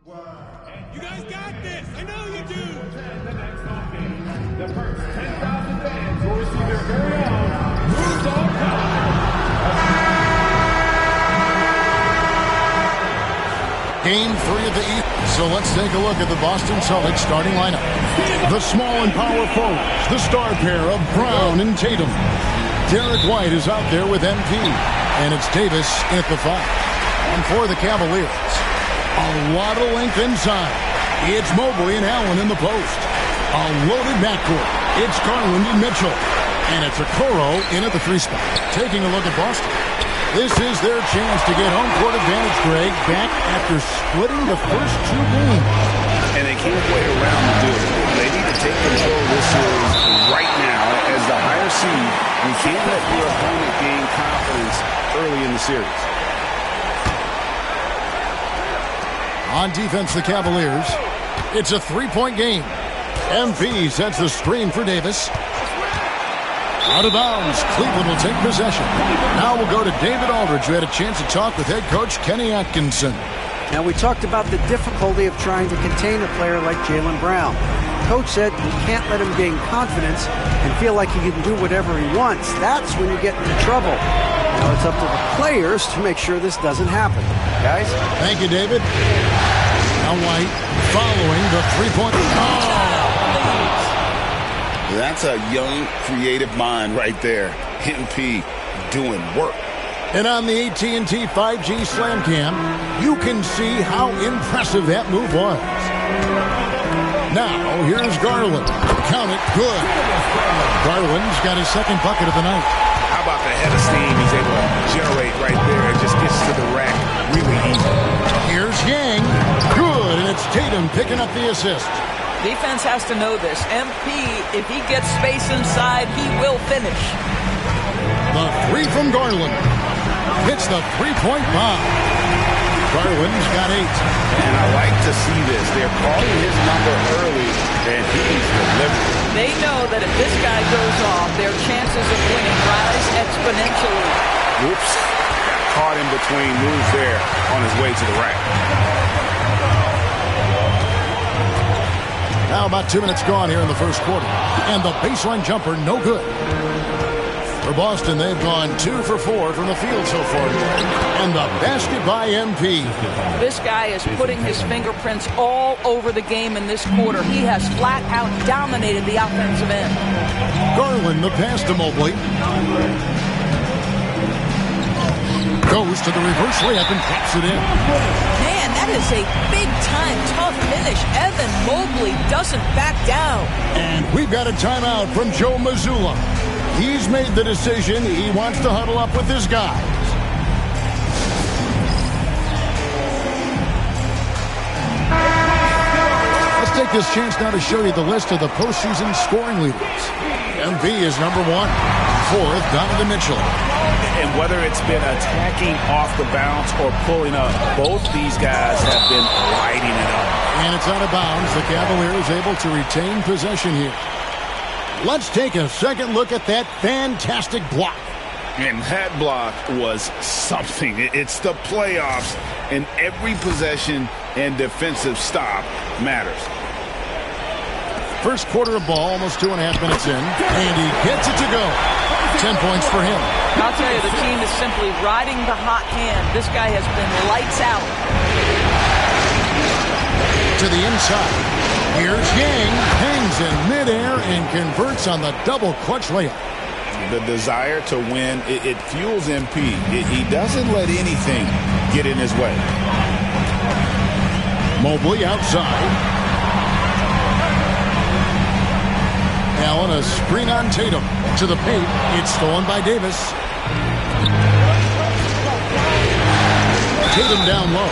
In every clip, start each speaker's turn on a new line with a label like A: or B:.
A: You guys got this. I know you do.
B: The first 10,000 fans will receive their very own Moves on
C: Game 3 of the evening. So let's take a look at the Boston Celtics starting lineup. The small and power forwards, the star pair of Brown and Tatum. Derek White is out there with MP, and it's Davis at the 5. And for the Cavaliers, a lot of length inside. It's Mobley and Allen in the post. A loaded backcourt. It's Garland and Mitchell. And it's Okoro in at the 3 spot. Taking a look at Boston. This is their chance to get home court advantage, Greg, back after splitting the first 2 games.
D: And they can't wait around to do it. They need to take control of this series right now as the higher seed. You can't let your opponent gain confidence early in the series.
C: On defense, the Cavaliers. It's a 3-point game. MP sets the screen for Davis. Out of bounds. Cleveland will take possession. Now we'll go to David Aldridge, who had a chance to talk with head coach Kenny Atkinson.
E: Now, we talked about the difficulty of trying to contain a player like Jaylen Brown. Coach said you can't let him gain confidence and feel like he can do whatever he wants. That's when you get into trouble. Now it's up to the players to make sure this doesn't happen. Guys?
C: Thank you, David. Now White following the 3-point.
D: That's a young, creative mind right there. MP doing work.
C: And on the AT&T 5G Slam Cam, you can see how impressive that move was. Now, here's Garland. Count it, good. Garland's got his second bucket of the night.
D: How about the head of steam he's able to generate right there? It just gets to the rack really easy.
C: Here's Yang. Good, and it's Tatum picking up the assist.
F: Defense has to know this. MP, if he gets space inside, he will finish.
C: The 3 from Garland. Hits the 3-point bomb. Garland's got 8.
D: And I like to see this. They're calling his number early, and he's delivered.
F: They know that if this guy goes off, their chances of winning rise exponentially.
D: Oops. Got caught in between moves there on his way to the rack.
C: Now about 2 minutes gone here in the first quarter. And the baseline jumper, no good. For Boston, they've gone 2 for 4 from the field so far. And the basket by MP.
F: This guy is putting his fingerprints all over the game in this quarter. He has flat out dominated the offensive end.
C: Garland, the pass to Mobley. Goes to the reverse layup and taps it in.
F: Man, that is a big-time tough finish. Evan Mobley doesn't back down.
C: And we've got a timeout from Joe Mazzulla. He's made the decision. He wants to huddle up with his guys. Let's take this chance now to show you the list of the postseason scoring leaders. MV is number 1. 4th, Donovan Mitchell.
D: And whether it's been attacking off the bounce or pulling up, both these guys have been lighting it up.
C: And it's out of bounds. The Cavaliers able to retain possession here. Let's take a second look at that fantastic block.
D: And that block was something. It's the playoffs, and every possession and defensive stop matters.
C: First quarter of ball, almost 2.5 minutes in, and he gets it to go. 10 points for him.
F: I'll tell you, the team is simply riding the hot hand. This guy has been lights out.
C: To the inside. Here's Yang. Hangs in midair and converts on the double clutch layup.
D: The desire to win, it fuels MP. He doesn't let anything get in his way.
C: Mobley outside. Allen, a screen on Tatum. To the paint. It's stolen by Davis. Tatum down low.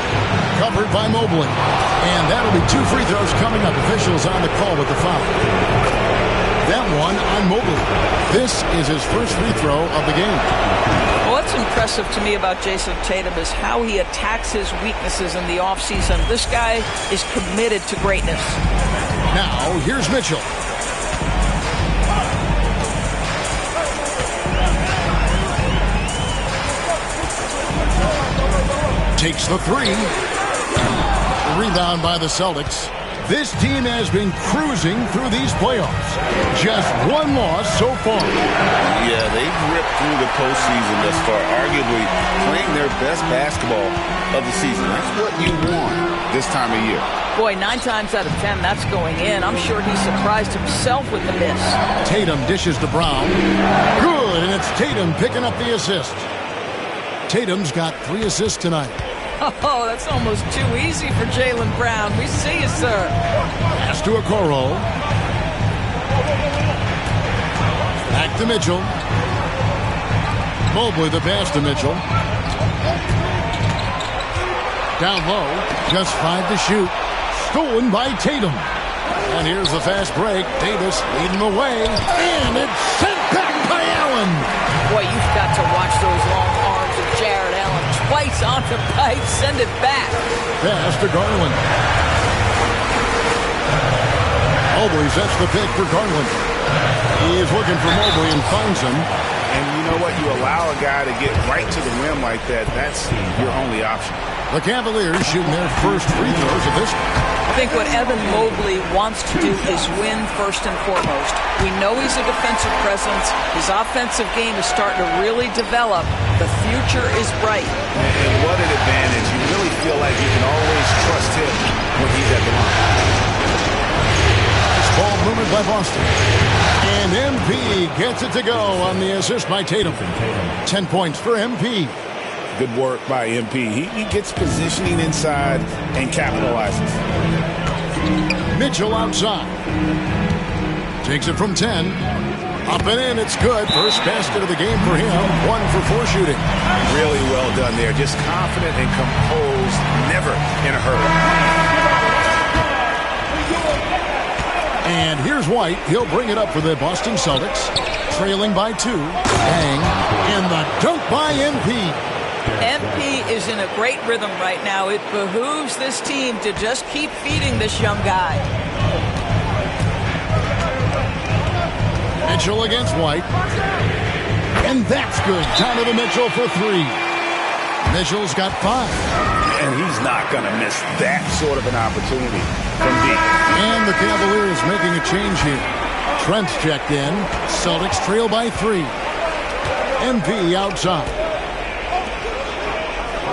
C: Covered by Mobley. And that'll be 2 free throws coming up. Officials on the call with the foul. That one on Mobley. This is his first free throw of the game.
F: What's impressive to me about Jason Tatum is how he attacks his weaknesses in the offseason. This guy is committed to greatness.
C: Now, here's Mitchell. Takes the 3. Rebound by the Celtics. This team has been cruising through these playoffs. Just one loss so far.
D: Yeah, they've ripped through the postseason thus far, arguably playing their best basketball of the season. That's what you want this time of year.
F: Boy, 9 times out of 10, that's going in. I'm sure he surprised himself with the miss.
C: Tatum dishes to Brown. Good, and it's Tatum picking up the assist. Tatum's got 3 assists tonight.
F: Oh, that's almost too easy for Jaylen Brown. We see you, sir.
C: Pass to Okoro. Back to Mitchell. Mobley the pass to Mitchell. Down low. Just 5 to shoot. Stolen by Tatum. And here's the fast break. Davis leading the way. And it's sent back by Allen.
F: Boy, you've got to watch those long arms of Jared Allen. Twice on the pipe, send it back.
C: Pass to Garland. Mobley sets the pick for Garland. He is looking for Mobley and finds him.
D: And you know what? You allow a guy to get right to the rim like that, that's your only option.
C: The Cavaliers shooting their first free throws of this one.
F: I think what Evan Mobley wants to do is win first and foremost. We know he's a defensive presence. His offensive game is starting to really develop. The future is bright.
D: And what an advantage. You really feel like you can always trust him when he's at the line.
C: Nice ball movement by Boston. And MP gets it to go on the assist by Tatum. 10 points for MP.
D: Good work by MP. He gets positioning inside and capitalizes.
C: Mitchell outside. Takes it from 10. Up and in, it's good. First basket of the game for him. 1 for 4 shooting.
D: Really well done there. Just confident and composed. Never in a hurry.
C: And here's White. He'll bring it up for the Boston Celtics. Trailing by 2. Bang. And the dunk by MP.
F: MP is in a great rhythm right now. It behooves this team to just keep feeding this young guy.
C: Mitchell against White. And that's good. Donovan Mitchell for 3. Mitchell's got 5.
D: And he's not going to miss that sort of an opportunity from deep.
C: And the Cavaliers making a change here. Trent's checked in. Celtics trail by 3. MP outside.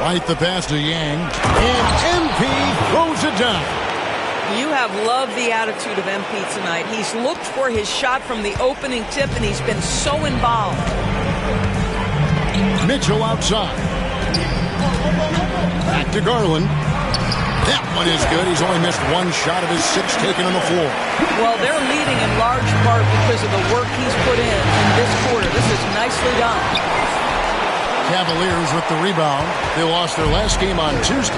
C: White the pass to Yang. And MP throws it down.
F: You have loved the attitude of MP tonight. He's looked for his shot from the opening tip, and he's been so involved.
C: Mitchell outside. Back to Garland. That one is good. He's only missed 1 shot of his 6 taken on the floor.
F: Well, they're leading in large part because of the work he's put in this quarter. This is nicely done.
C: Cavaliers with the rebound. They lost their last game on Tuesday.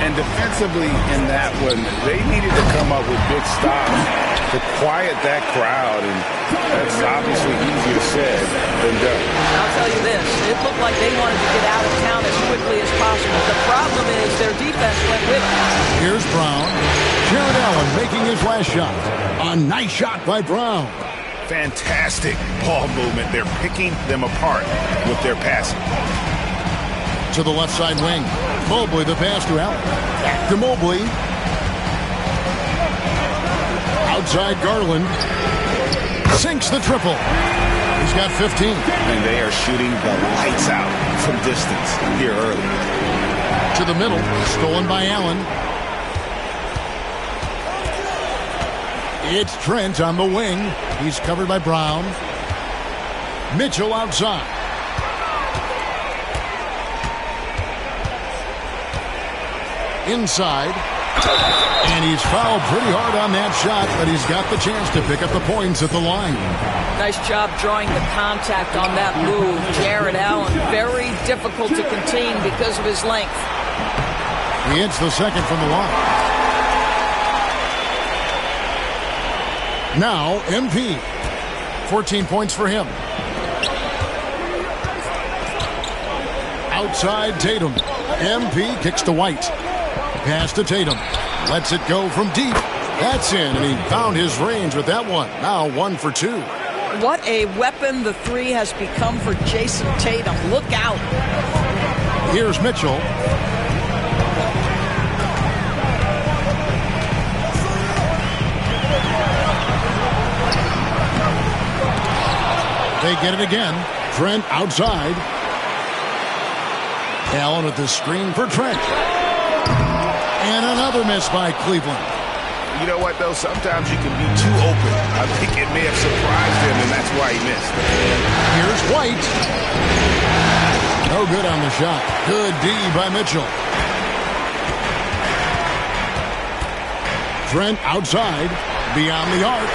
D: And defensively in that one, they needed to come up with big stops to quiet that crowd, and that's obviously easier said than done.
F: I'll tell you this, it looked like they wanted to get out of town as quickly as possible. The problem is their defense went with them.
C: Here's Brown. Jared Allen making his last shot. A nice shot by Brown.
D: Fantastic ball movement. They're picking them apart with their passing.
C: To the left side wing. Mobley the pass to Allen. Back to Mobley. Outside Garland. Sinks the triple. He's got 15.
D: And they are shooting the lights out from distance here early.
C: To the middle. Stolen by Allen. It's Trent on the wing. He's covered by Brown. Mitchell outside. Inside. And he's fouled pretty hard on that shot, but he's got the chance to pick up the points at the line.
F: Nice job drawing the contact on that move. Jared Allen, very difficult to contain because of his length.
C: He hits the second from the line. Now, MP. 14 points for him. Outside Tatum. MP kicks to White. Pass to Tatum. Lets it go from deep. That's in, and he found his range with that one. Now 1 for 2.
F: What a weapon the 3 has become for Jason Tatum. Look out.
C: Here's Mitchell. They get it again. Trent outside. Allen with the screen for Trent. And another miss by Cleveland.
D: You know what, though? Sometimes you can be too open. I think it may have surprised him, and that's why he missed.
C: Here's White. No good on the shot. Good D by Mitchell. Trent outside. Beyond the arc.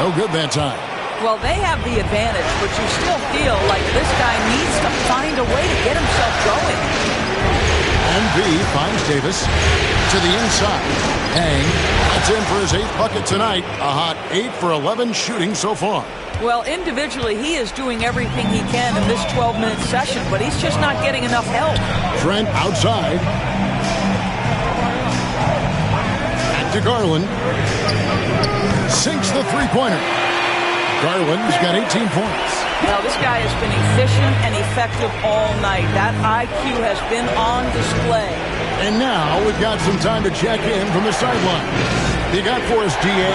C: No good that time.
F: Well, they have the advantage, but you still feel like this guy needs to find a way to get himself going.
C: MB finds Davis to the inside. Hang. That's in for his 8th bucket tonight. A hot 8 for 11 shooting so far.
F: Well, individually, he is doing everything he can in this 12-minute session, but he's just not getting enough help.
C: Trent outside. Back to Garland. Sinks the three-pointer. Garland's got 18 points.
F: Now, this guy has been efficient and effective all night. That IQ has been on display.
C: And now we've got some time to check in from the sideline. You got for us, DA?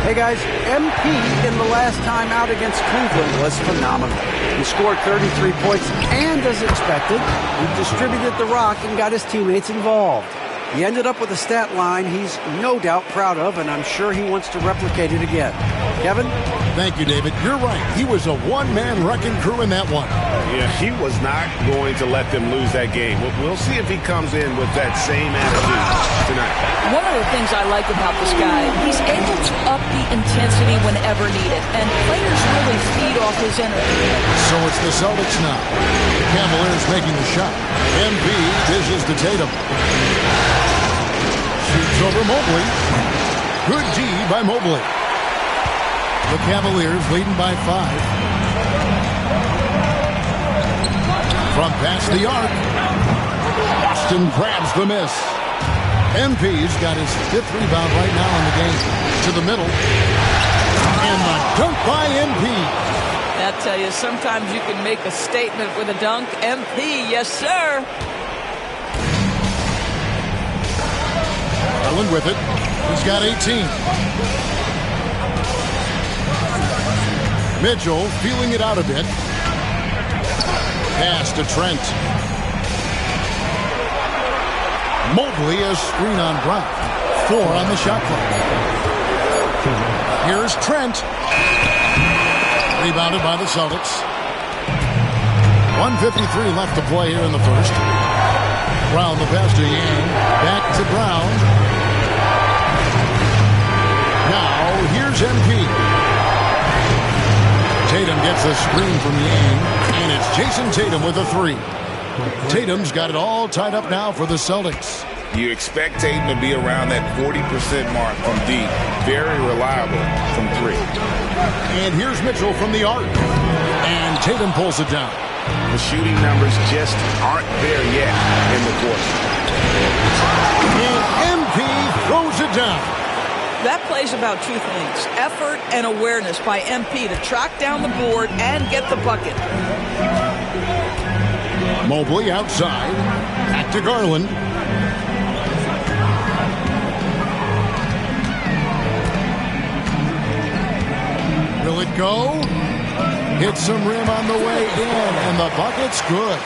E: Hey guys, MP in the last time out against Cleveland was phenomenal. He scored 33 points and, as expected, he distributed the rock and got his teammates involved. He ended up with a stat line he's no doubt proud of, and I'm sure he wants to replicate it again. Kevin?
C: Thank you, David. You're right. He was a one-man wrecking crew in that one.
D: Yeah, he was not going to let them lose that game. We'll see if he comes in with that same attitude tonight.
F: One of the things I like about this guy, he's able to up the intensity whenever needed, and players really feed off his energy.
C: So it's the Celtics now. The Cavaliers making the shot. MP dishes to Tatum. Shoots over Mobley. Good D by Mobley. The Cavaliers leading by 5. From past the arc. Boston grabs the miss. MP's got his 5th rebound right now in the game. To the middle. And the dunk by MP.
F: I tell you, sometimes you can make a statement with a dunk. MP, yes, sir.
C: Garland with it. He's got 18. Mitchell feeling it out a bit. Pass to Trent. Mobley a screen on Brown. 4 on the shot clock. Here's Trent. Rebounded by the Celtics. 1:53 left to play here in the first. Brown the pass to Yang. Back to Brown. Now here's MP. Tatum gets the screen from Yang. And it's Jason Tatum with a 3. Tatum's got it all tied up now for the Celtics.
D: You expect Tatum to be around that 40% mark from deep. Very reliable from 3.
C: And here's Mitchell from the arc. And Tatum pulls it down.
D: The shooting numbers just aren't there yet in the quarter.
C: And MP throws it down.
F: That plays about 2 things. Effort and awareness by MP to track down the board and get the bucket.
C: Mobley outside. Back to Garland. Will it go? Hits some rim on the way in, and the bucket's good.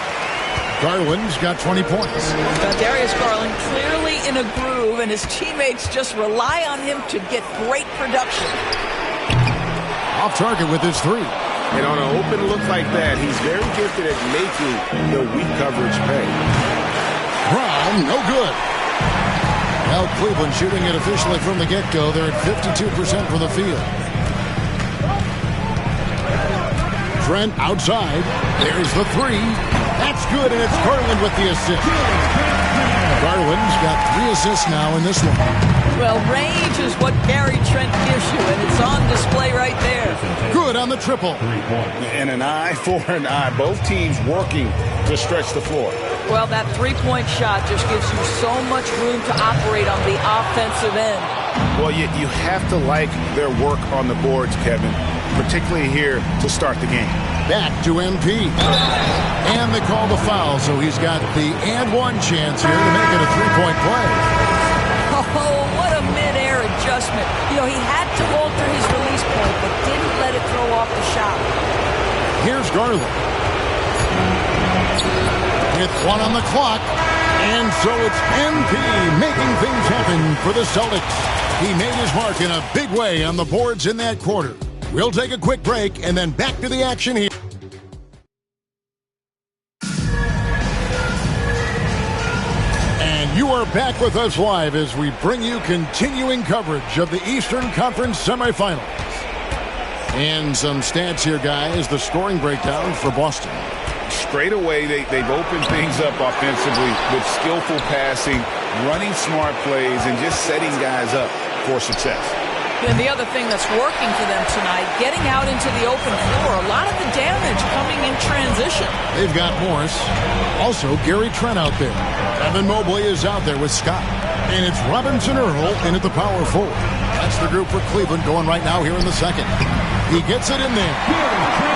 C: Garland's got 20 points.
F: Darius Garland clearly in a groove, and his teammates just rely on him to get great production.
C: Off target with his 3.
D: And on an open look like that, he's very gifted at making the weak coverage pay.
C: Brown, no good. Now Cleveland shooting it officially from the get-go. They're at 52% from the field. Trent outside. There's the 3. That's good, and it's Garland with the assist. Garland's got 3 assists now in this one.
F: Well, range is what Gary Trent gives you, and it's on display right there.
C: Good on the triple.
D: And an eye for an eye. Both teams working to stretch the floor.
F: Well, that 3-point shot just gives you so much room to operate on the offensive end.
D: Well, you have to like their work on the boards, Kevin, particularly here to start the game.
C: Back to MP. And they call the foul, so he's got the and 1 chance here to make it a 3-point play.
F: Oh, what a mid-air adjustment. You know, he had to alter his release point, but didn't let it throw off the shot.
C: Here's Garland. With 1 on the clock. And so it's MP making things happen for the Celtics. He made his mark in a big way on the boards in that quarter. We'll take a quick break and then back to the action here. And you are back with us live as we bring you continuing coverage of the Eastern Conference semifinals. And some stats here, guys. The scoring breakdown for Boston.
D: Straight away, they've opened things up offensively with skillful passing, running smart plays, and just setting guys up for success.
F: And the other thing that's working for them tonight, getting out into the open floor. A lot of the damage coming in transition.
C: They've got Morris. Also, Gary Trent out there. Evan Mobley is out there with Scott. And it's Robinson Earl in at the power forward. That's the group for Cleveland going right now here in the second. He gets it in there.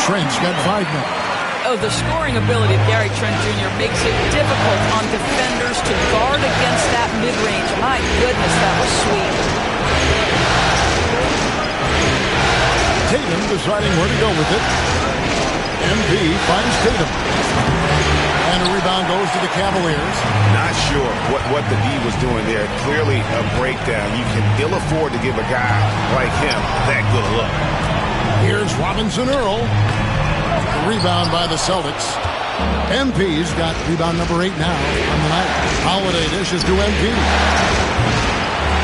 C: Trent's got 5 now.
F: Oh, the scoring ability of Gary Trent Jr. makes it difficult on defenders to guard against that mid-range. My goodness, that was sweet.
C: Tatum deciding where to go with it. MP finds Tatum. And a rebound goes to the Cavaliers.
D: Not sure what the D was doing there. Clearly a breakdown. You can ill afford to give a guy like him that good a look.
C: Here's Robinson Earl. Rebound by the Celtics. MP's got rebound number 8 now on the night. Holiday dishes to MP.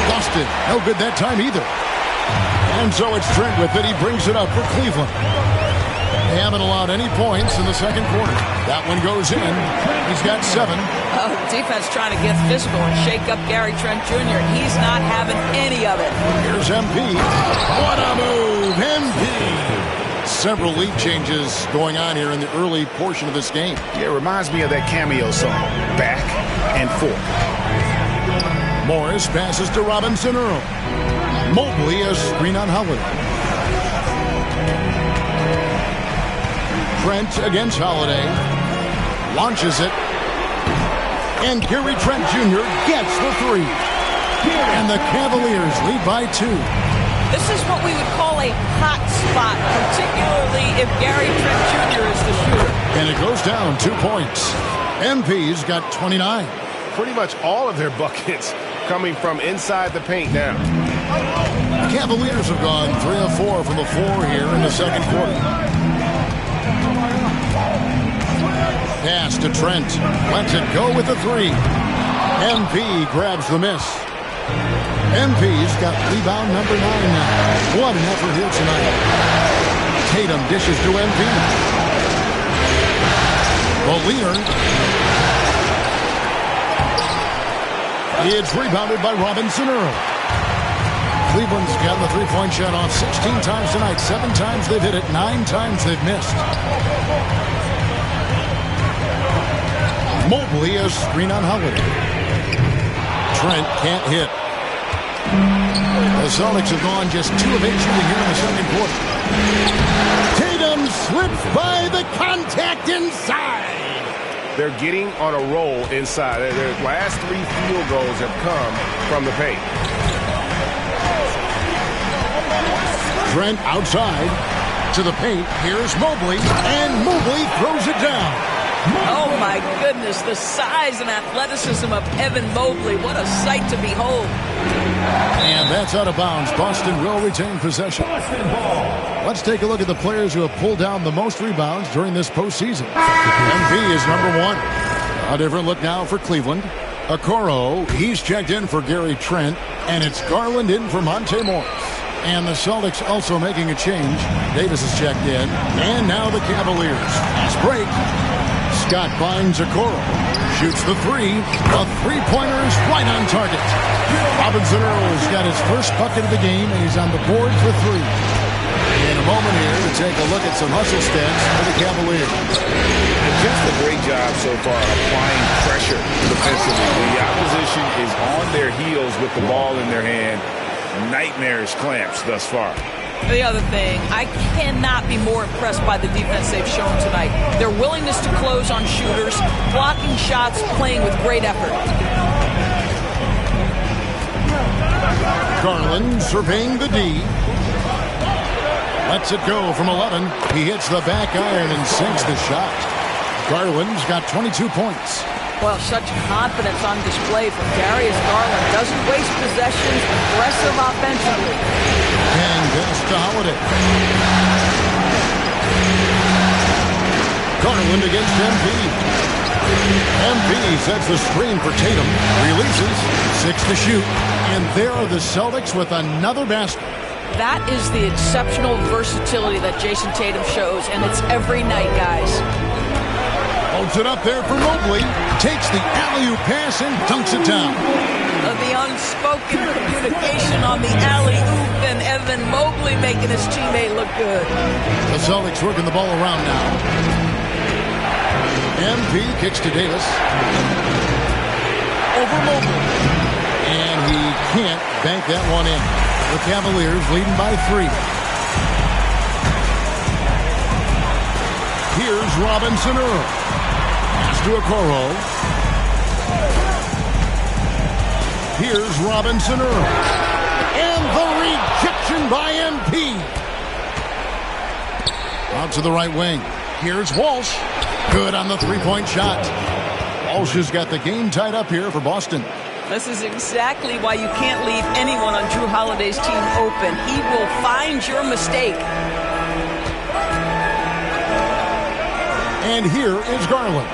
C: Boston, no good that time either. And so it's Trent with it. He brings it up for Cleveland. They haven't allowed any points in the second quarter. That one goes in. He's got 7.
F: Oh, defense trying to get physical and shake up Gary Trent Jr. He's not having any of it.
C: Here's MP. What a move, MP. Several lead changes going on here in the early portion of this game.
D: Yeah, it reminds me of that cameo song, Back and Forth.
C: Morris passes to Robinson Earl. Mobley a screen on Holiday. Trent against Holiday. Launches it. And Gary Trent Jr. gets the 3. And the Cavaliers lead by 2.
F: This is what we would call a hot spot, particularly if Gary Trent Jr. is the shooter.
C: And it goes down 2 points. MP's got 29.
G: Pretty much all of their buckets coming from inside the paint now.
C: Cavaliers have gone 3 of 4 from the floor here in the second quarter. Pass to Trent. Lets it go with the 3. MP grabs the miss. MP's got rebound number 9 now. What an effort here tonight. Tatum dishes to MP. The leader. It's rebounded by Robinson Earl. Cleveland's gotten the three-point shot off 16 times tonight. 7 times they've hit it. 9 times they've missed. Mobley a screen on Holiday. Trent can't hit. The Celtics have gone just 2 of 8 shooting here in the second quarter. Tatum slips by the contact inside.
G: They're getting on a roll inside. Their last 3 field goals have come from the paint.
C: Trent outside to the paint. Here's Mobley, and Mobley throws it down.
F: Oh, my goodness, the size and athleticism of Evan Mobley. What a sight to behold.
C: And that's out of bounds. Boston will retain possession. Let's take a look at the players who have pulled down the most rebounds during this postseason. MB is number 1. A different look now for Cleveland. Okoro, he's checked in for Gary Trent, and it's Garland in for Monte Morris. And the Celtics also making a change. Davis is checked in, and now the Cavaliers. Fast break. Scott finds Okoro. Shoots the 3. A three-pointer is right on target. Robinson Earl's got his first bucket of the game, and he's on the board for 3. In a moment here to take a look at some hustle stats for the Cavaliers.
D: Just a great job so far applying pressure defensively. When the opposition is on their heels with the ball in their hand, nightmarish clamps thus far.
F: The other thing, I cannot be more impressed by the defense they've shown tonight. Their willingness to close on shooters, blocking shots, playing with great effort.
C: Garland surveying the D. Lets it go from 11. He hits the back iron and sinks the shot. Garland's got 22 points.
F: Well, such confidence on display from Darius Garland. Doesn't waste possessions, aggressive offensively.
C: And pass to Holiday. Garland against MP. MP sets the screen for Tatum. Releases. 6 to shoot. And there are the Celtics with another basket.
F: That is the exceptional versatility that Jason Tatum shows, and it's every night, guys.
C: Holds it up there for Mobley. Takes the alley-oop pass and dunks it down.
F: The unspoken communication on the alley-oop, and Evan Mobley making his teammate look good.
C: The Celtics working the ball around now. MP kicks to Davis. Over Mobley. And he can't bank that one in. The Cavaliers leading by 3. Here's Robinson Earl. Pass to Okoro. Here's Robinson Earl. And the rejection by MP. Out to the right wing. Here's Walsh. Good on the three-point shot. Walsh has got the game tied up here for Boston.
F: This is exactly why you can't leave anyone on Drew Holiday's team open. He will find your mistake.
C: And here is Garland.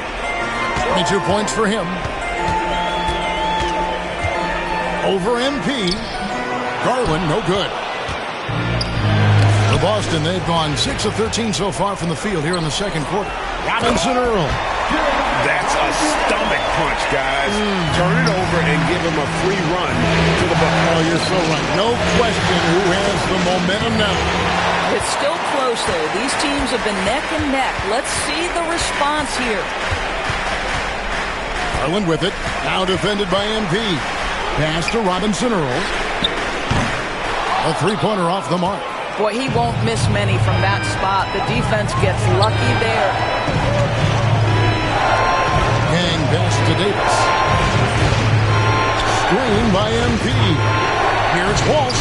C: 22 points for him. Over MP. Garland, no good. For Boston, they've gone 6 of 13 so far from the field here in the second quarter. Robinson Earl.
D: That's a stomach punch, guys. Turn it over and give him a free run to the bucket.
C: Oh, you're so right. No question who has the momentum now.
F: It's still close, though. These teams have been neck and neck. Let's see the response here.
C: Garland with it. Now defended by MP. Pass to Robinson Earl. A three-pointer off the mark.
F: Boy, he won't miss many from that spot. The defense gets lucky there.
C: Gang pass to Davis. Screen by MP. Here's Walsh.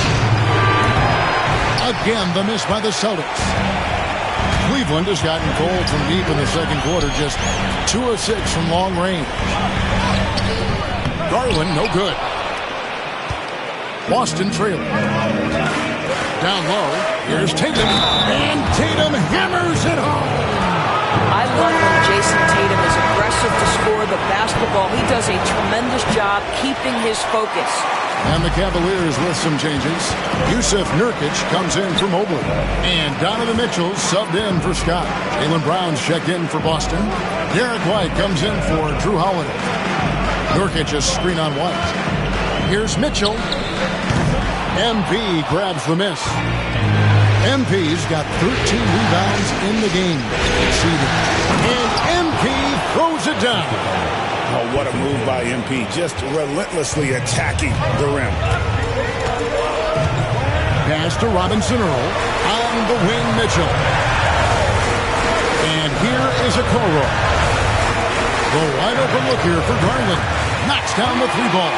C: Again, the miss by the Celtics. Cleveland has gotten cold from deep in the second quarter. Just 2 of 6 from long range. Garland, no good. Boston trailing. Down low. Here's Tatum. And Tatum hammers it home.
F: I love when Jason Tatum is aggressive to score the basketball. He does a tremendous job keeping his focus.
C: And the Cavaliers with some changes. Yusuf Nurkic comes in for Mobley. And Donovan Mitchell subbed in for Scott. Jaylen Brown's checked in for Boston. Derek White comes in for Drew Holiday. Nurkic a screen on White. Here's Mitchell. MP grabs the miss. MP's got 13 rebounds in the game. And MP throws it down.
D: Oh, what a move by MP. Just relentlessly attacking the rim.
C: Pass to Robinson Earl. On the wing, Mitchell. And here is Okoro. The wide open look here for Garland. Knocks down the 3-ball.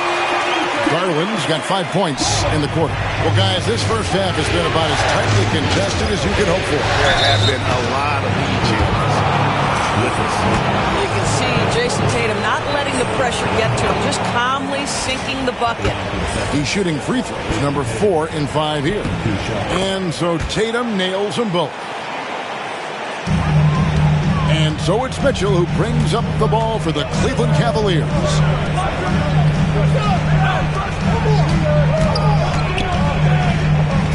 C: Garland's got 5 points in the quarter. Well, guys, this first half has been about as tightly contested as you could hope for.
D: There have been a lot of lead changes with us.
F: You can see Jason Tatum not letting the pressure get to him, just calmly sinking the bucket.
C: He's shooting free throws, number 4 in 5 here. And so Tatum nails them both. And so it's Mitchell who brings up the ball for the Cleveland Cavaliers.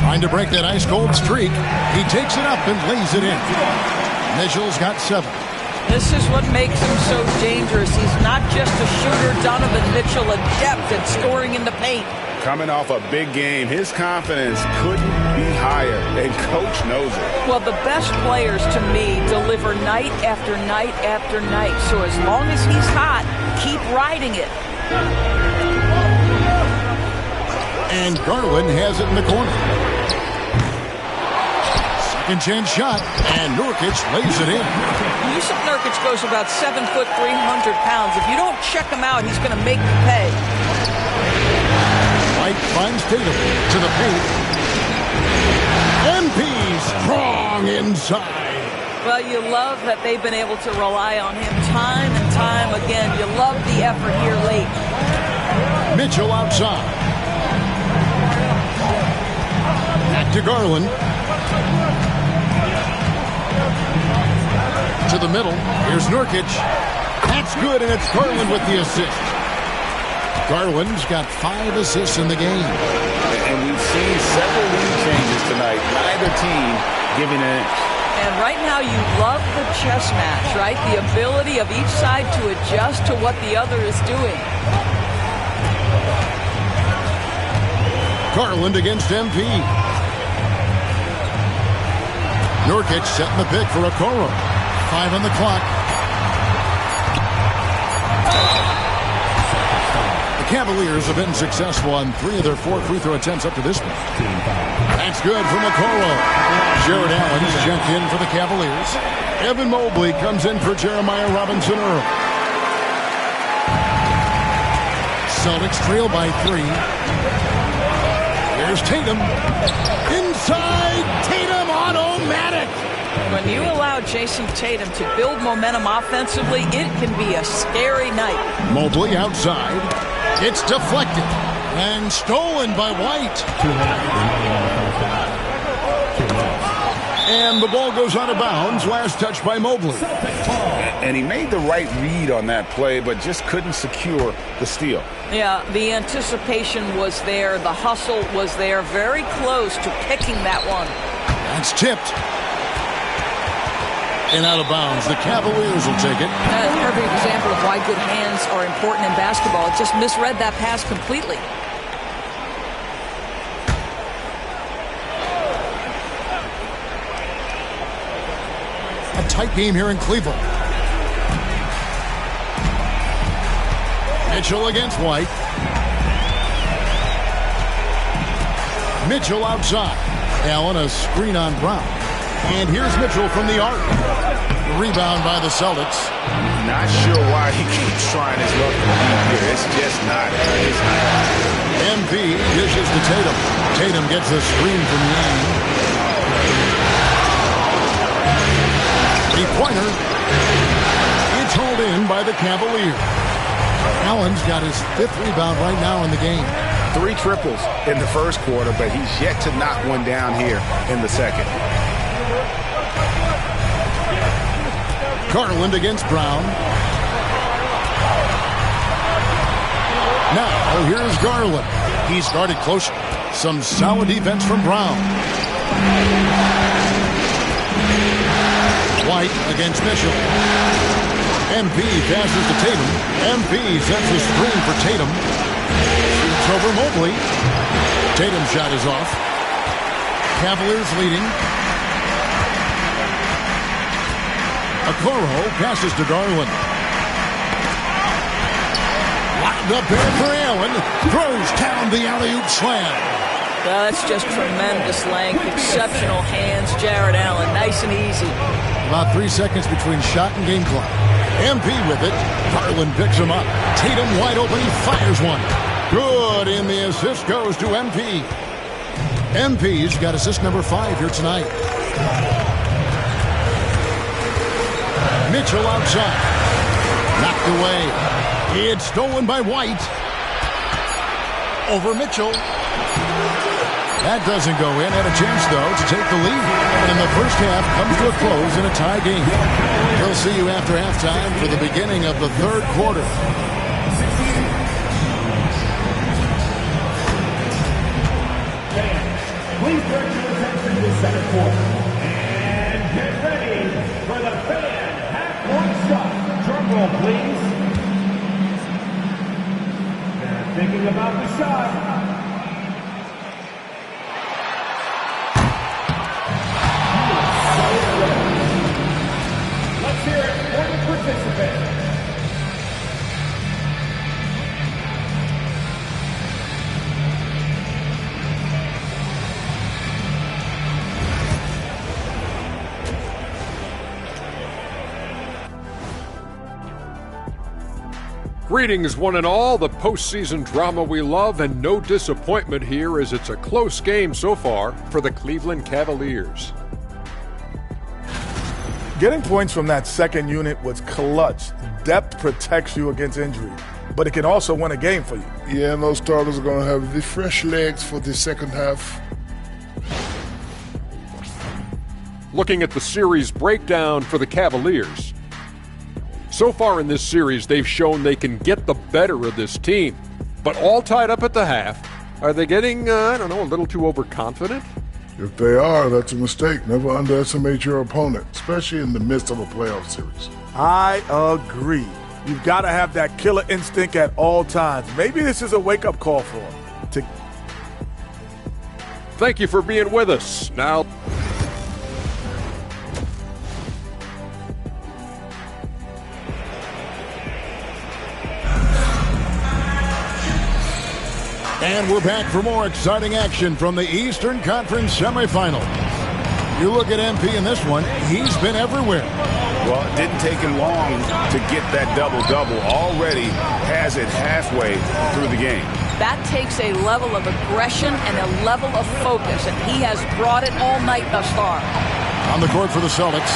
C: Trying to break that ice-cold streak. He takes it up and lays it in. Mitchell's got 7.
F: This is what makes him so dangerous. He's not just a shooter. Donovan Mitchell, adept at scoring in the paint.
D: Coming off a big game, his confidence couldn't be higher, and Coach knows it.
F: Well, the best players, to me, deliver night after night after night. So as long as he's hot, keep riding it.
C: And Garland has it in the corner. Second chance shot, and Nurkic lays it in.
F: Yusuf Nurkic goes about 7 foot, 300 pounds. If you don't check him out, he's going to make you pay.
C: White finds Tatum to the paint. And MP strong inside.
F: Well, you love that they've been able to rely on him time and time again. You love the effort here late.
C: Mitchell outside. Back to Garland. To the middle. Here's Nurkic. That's good, and it's Garland with the assist. Garland's got 5 assists in the game.
D: And we've seen several lead changes tonight. Neither team giving an inch.
F: And right now you love the chess match, right? The ability of each side to adjust to what the other is doing.
C: Garland against MP. Nurkic setting the pick for Okoro. 5 on the clock. The Cavaliers have been successful on 3 of their 4 free throw attempts up to this point. That's good from Okoro. Jared Allen's checked in for the Cavaliers. Evan Mobley comes in for Jeremiah Robinson Earl. Celtics trail by 3. Here's Tatum. Inside. Tatum automatic.
F: When you allow Jason Tatum to build momentum offensively, it can be a scary night.
C: Mobley outside. It's deflected and stolen by White. And the ball goes out of bounds. Last touch by Mobley.
D: And he made the right read on that play, but just couldn't secure the steal.
F: Yeah, the anticipation was there. The hustle was there. Very close to picking that one.
C: That's tipped. And out of bounds. The Cavaliers will take it.
F: That's a perfect example of why good hands are important in basketball. It just misread that pass completely.
C: A tight game here in Cleveland. Mitchell against White. Mitchell outside. Allen a screen on Brown. And here's Mitchell from the arc. Rebound by the Celtics.
D: Not sure why he keeps trying his luck to be here. It's just not his night.
C: MP dishes to Tatum. Tatum gets a screen from Yang. A pointer. It's hauled in by the Cavaliers. Allen's got his 5th rebound right now in the game.
D: 3 triples in the first quarter, but he's yet to knock one down here in the second.
C: Garland against Brown. Now, here's Garland. He started closer. Some solid defense from Brown. White against Mitchell. MP passes to Tatum. MP sets the screen for Tatum. Shoots over Mobley. Tatum's shot is off. Cavaliers leading. Okoro passes to Garland. Locked up there for Allen. Throws down the alley-oop slam.
F: That's just tremendous length, exceptional hands. Jared Allen, nice and easy.
C: About 3 seconds between shot and game clock. MP with it. Garland picks him up. Tatum wide open. He fires one. Good, and the assist goes to MP. MP's got assist number 5 here tonight. Mitchell outside. Knocked away. It's stolen by White. Over Mitchell. That doesn't go in. Had a chance, though, to take the lead. And the first half comes to a close in a tie game. We'll see you after halftime for the beginning of the 3rd quarter.
B: Please direct your attention to center court. And get ready for the fan half-court shot. Drum roll, please. And thinking about the shot. Let's hear it for the participant.
H: Greetings, one and all. The postseason drama we love, and no disappointment here as it's a close game so far for the Cleveland Cavaliers.
I: Getting points from that second unit was clutch. Depth protects you against injury, but it can also win a game for you.
J: Yeah, and those starters are going to have the fresh legs for the second half.
H: Looking at the series breakdown for the Cavaliers. So far in this series, they've shown they can get the better of this team, but all tied up at the half. Are they getting, a little too overconfident?
J: If they are, that's a mistake. Never underestimate your opponent, especially in the midst of a playoff series.
I: I agree. You've got to have that killer instinct at all times. Maybe this is a wake-up call for them.
H: Thank you for being with us. Now,
C: and we're back for more exciting action from the Eastern Conference semifinal. You look at MP in this one, he's been everywhere.
D: Well, it didn't take him long to get that double-double. Already has it halfway through the game.
F: That takes a level of aggression and a level of focus, and he has brought it all night thus far.
C: On the court for the Celtics,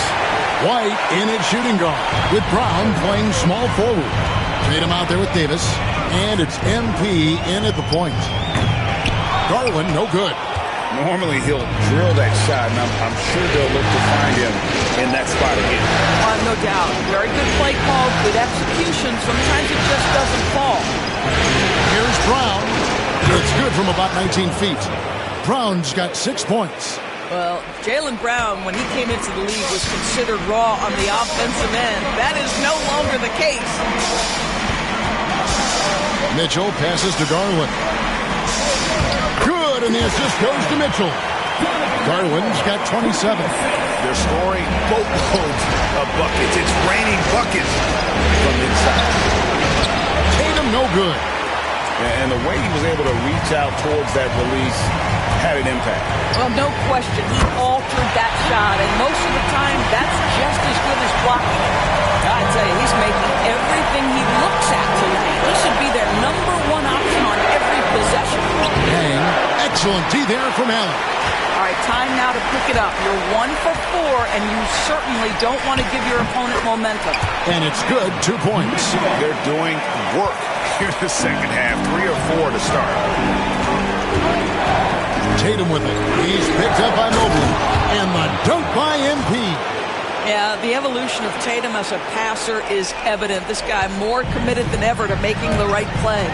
C: White in at shooting guard, with Brown playing small forward. Tatum out there with Davis, and it's MP in at the point. Garland, no good.
D: Normally he'll drill that shot, and I'm sure they'll look to find him in that spot again.
F: No doubt. Very good play call, good execution. Sometimes it just doesn't fall.
C: Here's Brown. It's good from about 19 feet. Brown's got 6 points.
F: Well, Jaylen Brown, when he came into the league, was considered raw on the offensive end. That is no longer the case.
C: Mitchell passes to Garland. Good, and the assist goes to Mitchell. Garland's got 27.
D: They're scoring boatloads of buckets. It's raining buckets from inside.
C: Tatum, no good.
D: And the way he was able to reach out towards that release had an impact.
F: Well, no question. He altered that shot, and most of the time, that's just as good as blocking it. I tell you, he's making everything he looks at tonight. He should be their #1 option on every possession.
C: Dang. Excellent D there from Allen.
F: All right, time now to pick it up. You're 1 for 4, and you certainly don't want to give your opponent momentum.
C: And it's good, 2 points.
D: They're doing work here in the second half. 3 or 4 to start.
C: Tatum with it. He's picked up by Mobley. And the dunk by MP.
F: Yeah, the evolution of Tatum as a passer is evident. This guy more committed than ever to making the right play.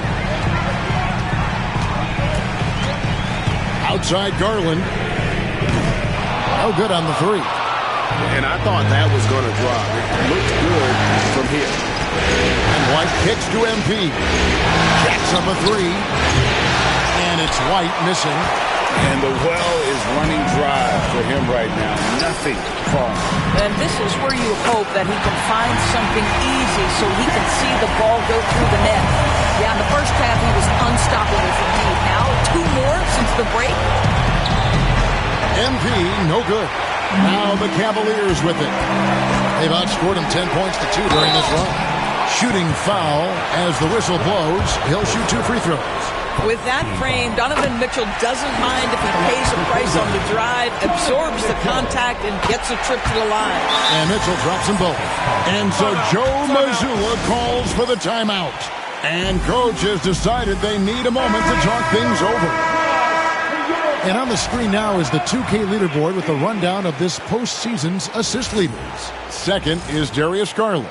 C: Outside Garland. No good on the 3.
D: And I thought that was going to drop. It looked good from here.
C: And White kicks to MP. Jacks up a 3. And it's White missing.
D: And the well is running dry for him right now. Nothing falling.
F: And this is where you hope that he can find something easy so he can see the ball go through the net. Yeah, in the first half he was unstoppable for deep. Now 2 more since the break.
C: MP, no good. Now the Cavaliers with it. They've outscored him 10 points to 2 during this run. Shooting foul as the whistle blows. He'll shoot 2 free throws.
F: With that frame, Donovan Mitchell doesn't mind if he pays a price on the drive, absorbs the contact, and gets a trip to the line.
C: And Mitchell drops them both. And so Joe Mazzulla calls for the timeout. And coach has decided they need a moment to talk things over. And on the screen now is the 2K leaderboard with a rundown of this postseason's assist leaders. Second is Darius Garland.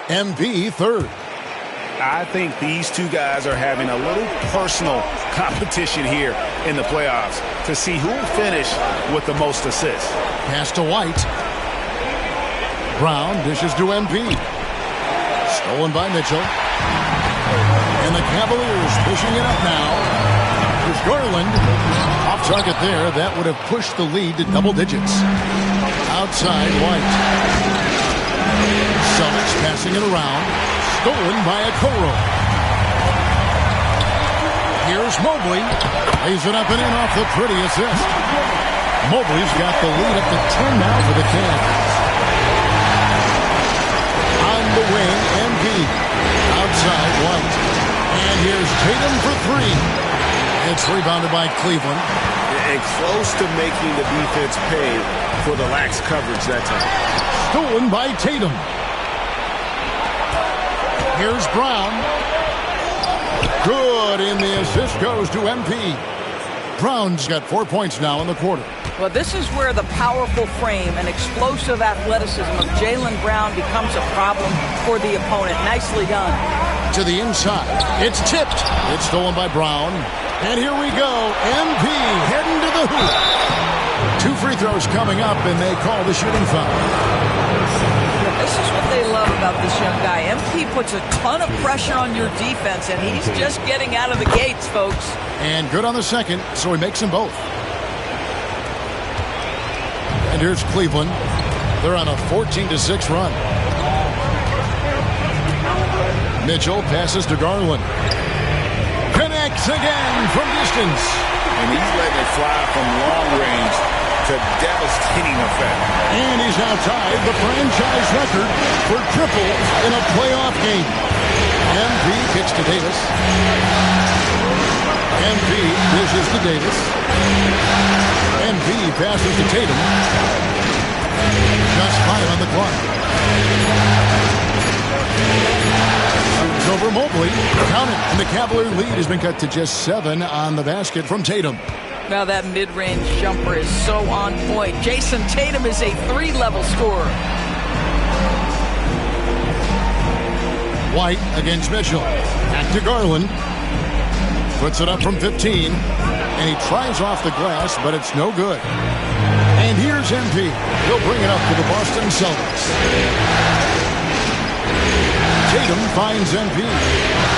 C: MP third.
D: I think these 2 guys are having a little personal competition here in the playoffs to see who will finish with the most assists.
C: Pass to White. Brown dishes to MP. Stolen by Mitchell. And the Cavaliers pushing it up now. Here's Garland. Off target there. That would have pushed the lead to double digits. Outside White. Celtics passing it around. Stolen by Okoro. Here's Mobley. Lays it up and in off the pretty assist. Mobley's got the lead up to 10 now for the Cavs. On the wing, MP. Outside outside White. And here's Tatum for three. It's rebounded by Cleveland.
D: And close to making the defense pay for the lax coverage that time.
C: Stolen by Tatum. Here's Brown. Good, and the assist goes to MP. Brown's got 4 points now in the quarter.
F: Well, this is where the powerful frame and explosive athleticism of Jaylen Brown becomes a problem for the opponent. Nicely done.
C: To the inside. It's tipped. It's stolen by Brown. And here we go. MP heading to the hoop. 2 free throws coming up, and they call the shooting foul.
F: This is what they love about this young guy. MP puts a ton of pressure on your defense, and he's just getting out of the gates, folks.
C: And good on the second, so he makes them both. And here's Cleveland. They're on a 14-6 run. Mitchell passes to Garland. Connects again from distance.
D: And he's letting it fly from long range to devastating effect.
C: And he's now tied the franchise record for triples in a playoff game. MP kicks to Davis. MP dishes to Davis. MP passes to Tatum. Just 5 on the clock. Shoots over Mobley. Count it. And the Cavalier lead has been cut to just 7 on the basket from Tatum.
F: Now that mid-range jumper is so on point. Jason Tatum is a 3-level scorer.
C: White against Mitchell. Back to Garland. Puts it up from 15. And he tries off the glass, but it's no good. And here's MP. He'll bring it up to the Boston Celtics. Tatum finds MP.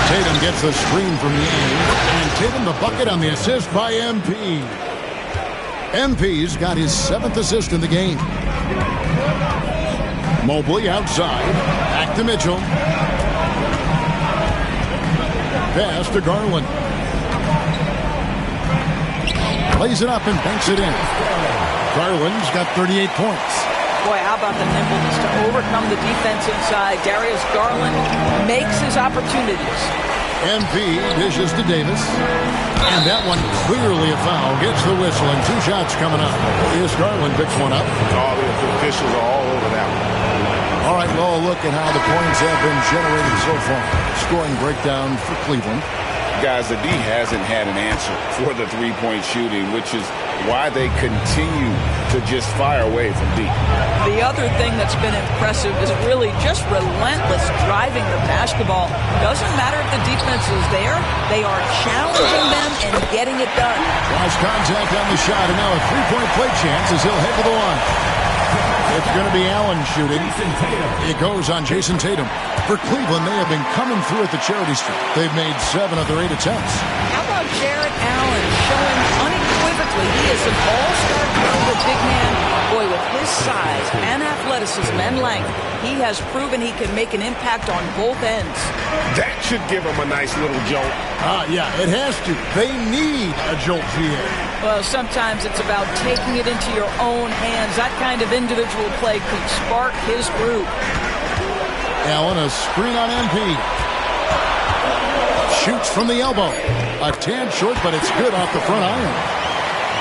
C: Tatum gets the screen from Yang. And Tatum the bucket on the assist by MP. MP's got his 7th assist in the game. Mobley outside. Back to Mitchell. Pass to Garland. Lays it up and banks it in. Garland's got 38 points.
F: Boy, how about the nimbleness to overcome the defense inside. Darius Garland makes his opportunities.
C: MP dishes to Davis. And that one clearly a foul. Gets the whistle and 2 shots coming up. Darius Garland picks one up.
D: All the officials are all over that one.
C: All right, well, look at how the points have been generated so far. Scoring breakdown for Cleveland.
D: Guys, the D hasn't had an answer for the three-point shooting, which is why they continue to just fire away from deep.
F: The other thing that's been impressive is really just relentless driving the basketball. Doesn't matter if the defense is there. They are challenging them and getting it done.
C: Lost contact on the shot, and now a 3-point play chance as he'll head to the line. It's going to be Allen shooting. It goes on Jason Tatum. For Cleveland, they have been coming through at the charity stripe. They've made 7 of their 8 attempts.
F: How about Jarrett Allen showing unequivocally he is an all-star caliber big man. Boy, with his size and athleticism and length, he has proven he can make an impact on both ends.
D: That should give him a nice little jolt.
C: Yeah, it has to. They need a jolt here.
F: Well, sometimes it's about taking it into your own hands. That kind of individual play could spark his group.
C: Allen, a screen on MP. Shoots from the elbow. A tad short, but it's good off the front iron.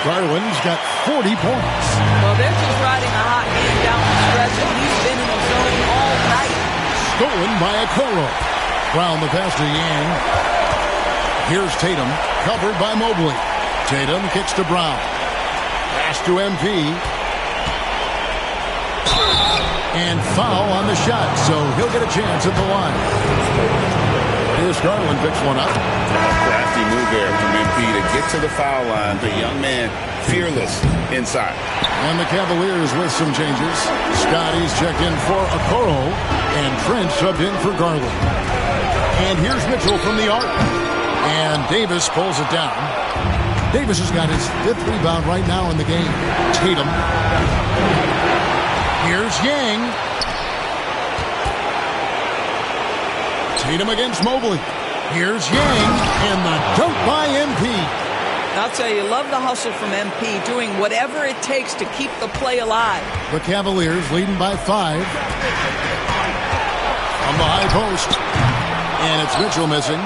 C: Garland's got 40 points.
F: Well, they're just riding a hot hand down the stretch, and he's been in the zone all night.
C: Stolen by Okoro. Brown the pass to Yang. Here's Tatum, covered by Mobley. Tatum kicks to Brown. Pass to MP. And foul on the shot, so he'll get a chance at the line. Here's Garland picks one up.
D: A crafty move there from MP to get to the foul line. The young man, fearless inside.
C: And the Cavaliers with some changes. Scotty's checked in for Okoro, and Trent subbed in for Garland. And here's Mitchell from the arc. And Davis pulls it down. Davis has got his 5th rebound right now in the game. Tatum. Here's Yang. Tatum against Mobley. Here's Yang. And the dunk by MP.
F: I'll tell you, love the hustle from MP, doing whatever it takes to keep the play alive.
C: The Cavaliers leading by 5. From the high post. And it's Mitchell missing.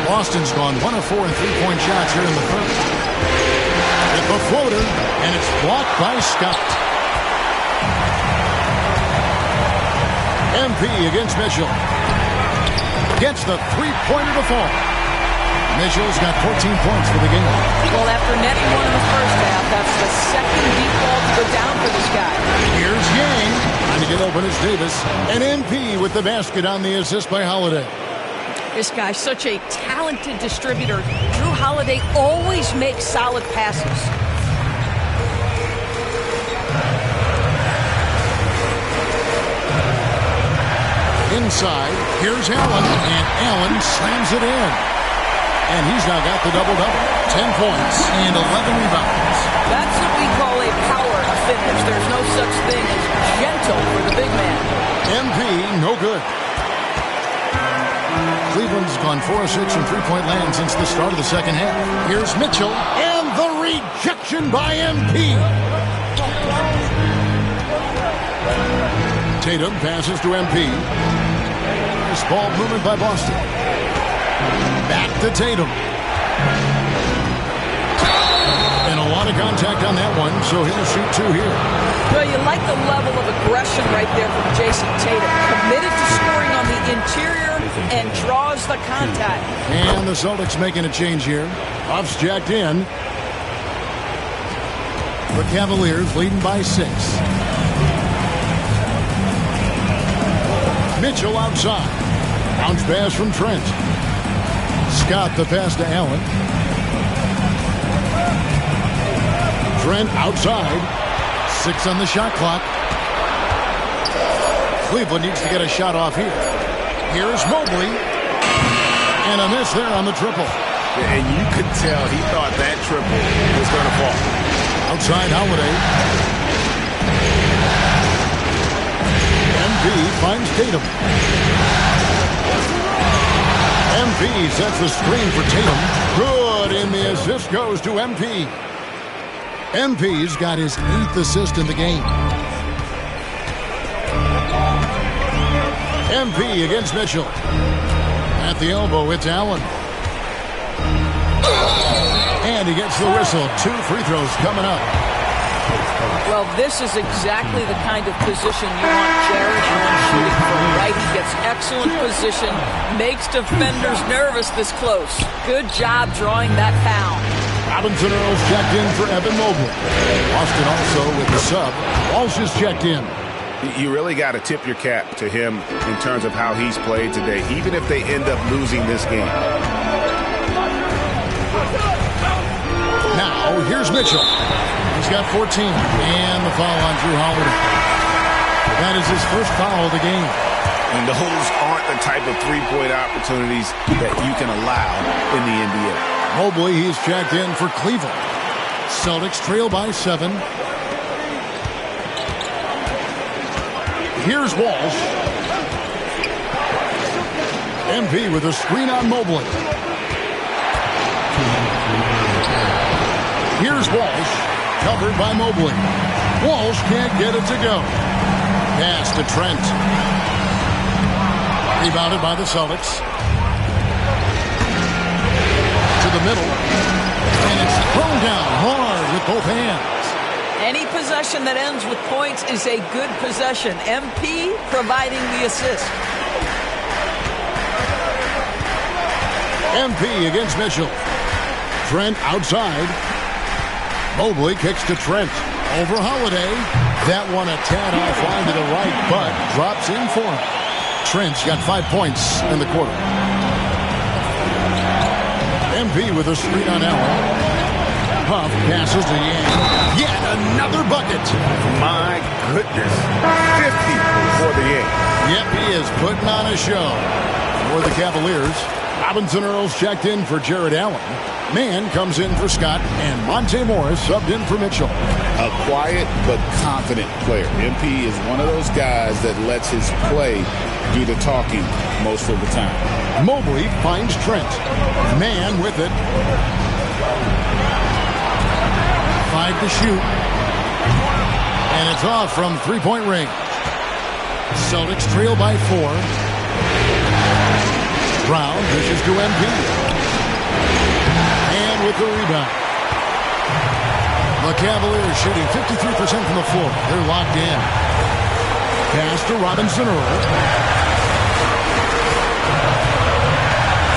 C: Boston's gone 1 of 4 in three-point shots here in the first. With the floater, and it's blocked by Scott. MP against Mitchell. Gets the three-pointer to fall. Mitchell's got 14 points for the game.
F: Well, after netting one in the first half, that's the second deep ball to go down for this guy.
C: Here's Yang. Trying to get open is Davis. And MP with the basket on the assist by Holiday.
F: This guy's such a talented distributor. Drew Holiday always makes solid passes.
C: Inside, here's Allen, and Allen slams it in. And he's now got the double-double. 10 points and 11 rebounds.
F: That's what we call a power finish. There's no such thing as gentle for the big man.
C: MP, no good. Cleveland's gone 4 of 6 from three-point land since the start of the second half. Here's Mitchell, and the rejection by MP. Tatum passes to MP. Nice ball movement by Boston. Back to Tatum. And a lot of contact on that one, so he'll shoot 2 here.
F: Well, you like the level of aggression right there from Jason Tatum. Committed to scoring on the interior and draws the contact.
C: And the Celtics making a change here. Buffs jacked in. The Cavaliers leading by 6. Mitchell outside. Bounce pass from Trent. Scott the pass to Allen. Trent outside. 6 on the shot clock. Cleveland needs to get a shot off here. Here's Mobley. And a miss there on the triple.
D: And you could tell he thought that triple was going to fall.
C: Outside Holiday. MP finds Tatum. MP sets the screen for Tatum. Good, and the assist goes to MP. MP's got his 8th assist in the game. MP against Mitchell. At the elbow, it's Allen. And he gets the whistle. 2 free throws coming up.
F: Well, this is exactly the kind of position you want Jared Allen shooting from, right? He gets excellent position, makes defenders nervous this close. Good job drawing that foul.
C: Robinson Earls checked in for Evan Mobley. Boston also with the sub. Walsh is checked in.
D: You really got to tip your cap to him in terms of how he's played today, even if they end up losing this game.
C: Now, here's Mitchell. He's got 14, and the foul on Drew Holiday. That is his first foul of the game.
D: And those aren't the type of three-point opportunities that you can allow in the NBA.
C: Mobley, he's checked in for Cleveland. Celtics trail by 7. Here's Walsh. MP with a screen on Mobley. Here's Walsh, covered by Mobley. Walsh can't get it to go. Pass to Trent. Rebounded by the Celtics. To the middle. And it's thrown down hard with both hands.
F: Any possession that ends with points is a good possession. MP providing the assist.
C: MP against Mitchell. Trent outside. Mobley kicks to Trent. Over Holiday. That one a tad offline to the right, but drops in for him. Trent's got 5 points in the quarter. MP with a screen on Allen. Huff passes to Yang. Yet another bucket.
D: My goodness. 50 for the Yang.
C: Yep, he is putting on a show for the Cavaliers. Robinson Earls checked in for Jared Allen. Mann comes in for Scott, and Monte Morris subbed in for Mitchell.
K: A quiet but confident player. MP is one of those guys that lets his play do the talking most of the time.
C: Mobley finds Trent. Mann with it. 5 to shoot. And it's off from three-point range. Celtics trail by 4. Brown dishes to MP. And with the rebound. The Cavaliers shooting 53% from the floor. They're locked in. Pass to Robinson Earl.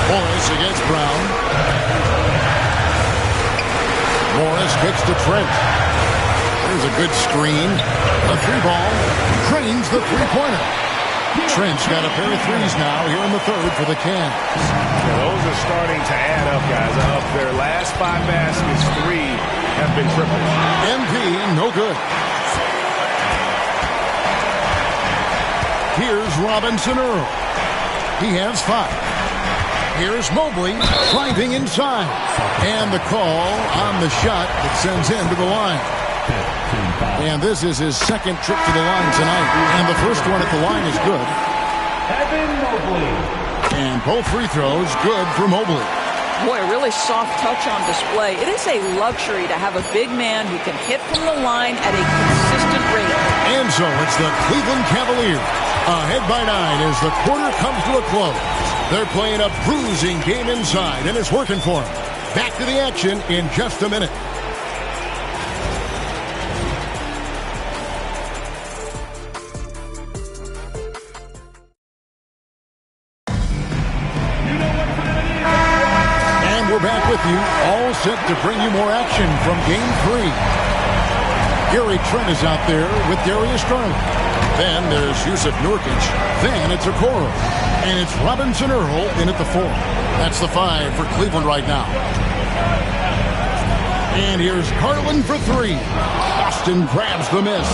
C: Morris against Brown. Morris kicks to Trent. There's a good screen. A three ball. Drains the three-pointer. Trent's got a pair of threes now here in the third for the Cavs.
G: Those are starting to add up, guys. Of their last 5 baskets, 3 have been triples.
C: MP, no good. Here's Robinson Earl. He has 5. Here's Mobley driving inside. And the call on the shot that sends him to the line. And this is his second trip to the line tonight. And the first one at the line is good.
B: Evan Mobley.
C: And both free throws good for Mobley.
F: Boy, really soft touch on display. It is a luxury to have a big man who can hit from the line at a consistent rate.
C: And so it's the Cleveland Cavaliers ahead by 9 as the quarter comes to a close. They're playing a bruising game inside, and it's working for them. Back to the action in just a minute. And we're back with you, all set to bring you more action from Game 3. Gary Trent is out there with Darius Garland. Then there's Yusuf Nurkic. Then it's Okoro. And it's Robinson Earl in at the 4. That's the 5 for Cleveland right now. And here's Garland for 3. Austin grabs the miss.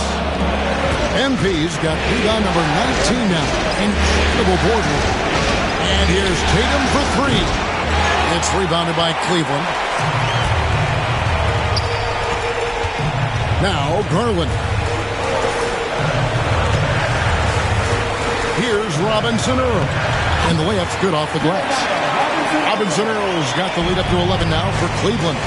C: MP's got rebound number 19 now. Incredible board work. And here's Tatum for 3. It's rebounded by Cleveland. Now Garland. Here's Robinson Earl. And the layup's good off the glass. Robinson Earl's got the lead up to 11 now for Cleveland.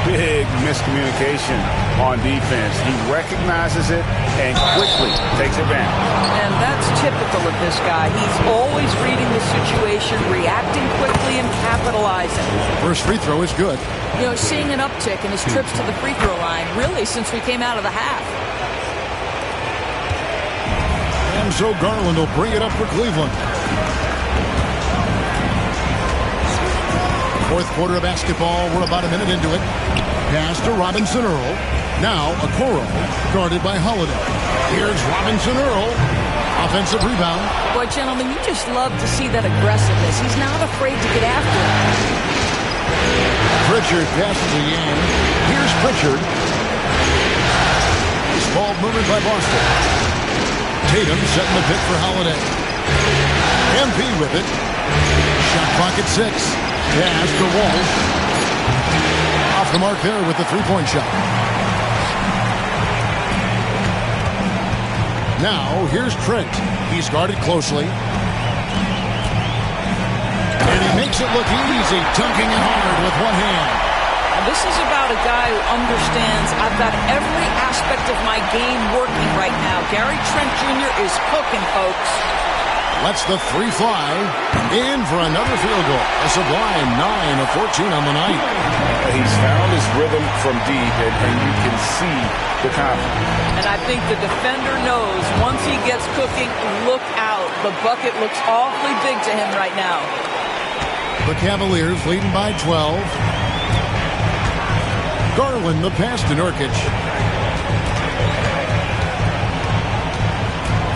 D: Big miscommunication on defense. He recognizes it and quickly takes advantage.
F: And that's typical of this guy. He's always reading the situation, reacting quickly, and capitalizing.
C: First free throw is good.
F: You know, seeing an uptick in his trips to the free throw line, really, since we came out of the half.
C: And so Garland will bring it up for Cleveland. Fourth quarter of basketball. We're about a minute into it. Pass to Robinson Earl. Now Okoro, guarded by Holiday. Here's Robinson Earl. Offensive rebound.
F: Boy, gentlemen, you just love to see that aggressiveness. He's not afraid to get after it.
C: Pritchard passes to Yang. Here's Pritchard. Nice ball movement by Boston. Tatum setting the pick for Holiday. MP with it. Shot clock at 6. Pass to Walsh. Off the mark there with the three-point shot. Now, here's Trent. He's guarded closely. And he makes it look easy, dunking it hard with one hand.
F: And this is about a guy who understands I've got every aspect of my game working right now. Gary Trent Jr. is cooking, folks.
C: Lets the 3 fly. In for another field goal. A sublime 9 of 14 on the night.
D: He's found his rhythm from deep, and you can see the confidence.
F: And I think the defender knows once he gets cooking, look out. The bucket looks awfully big to him right now.
C: The Cavaliers leading by 12. Garland the pass to Nurkic.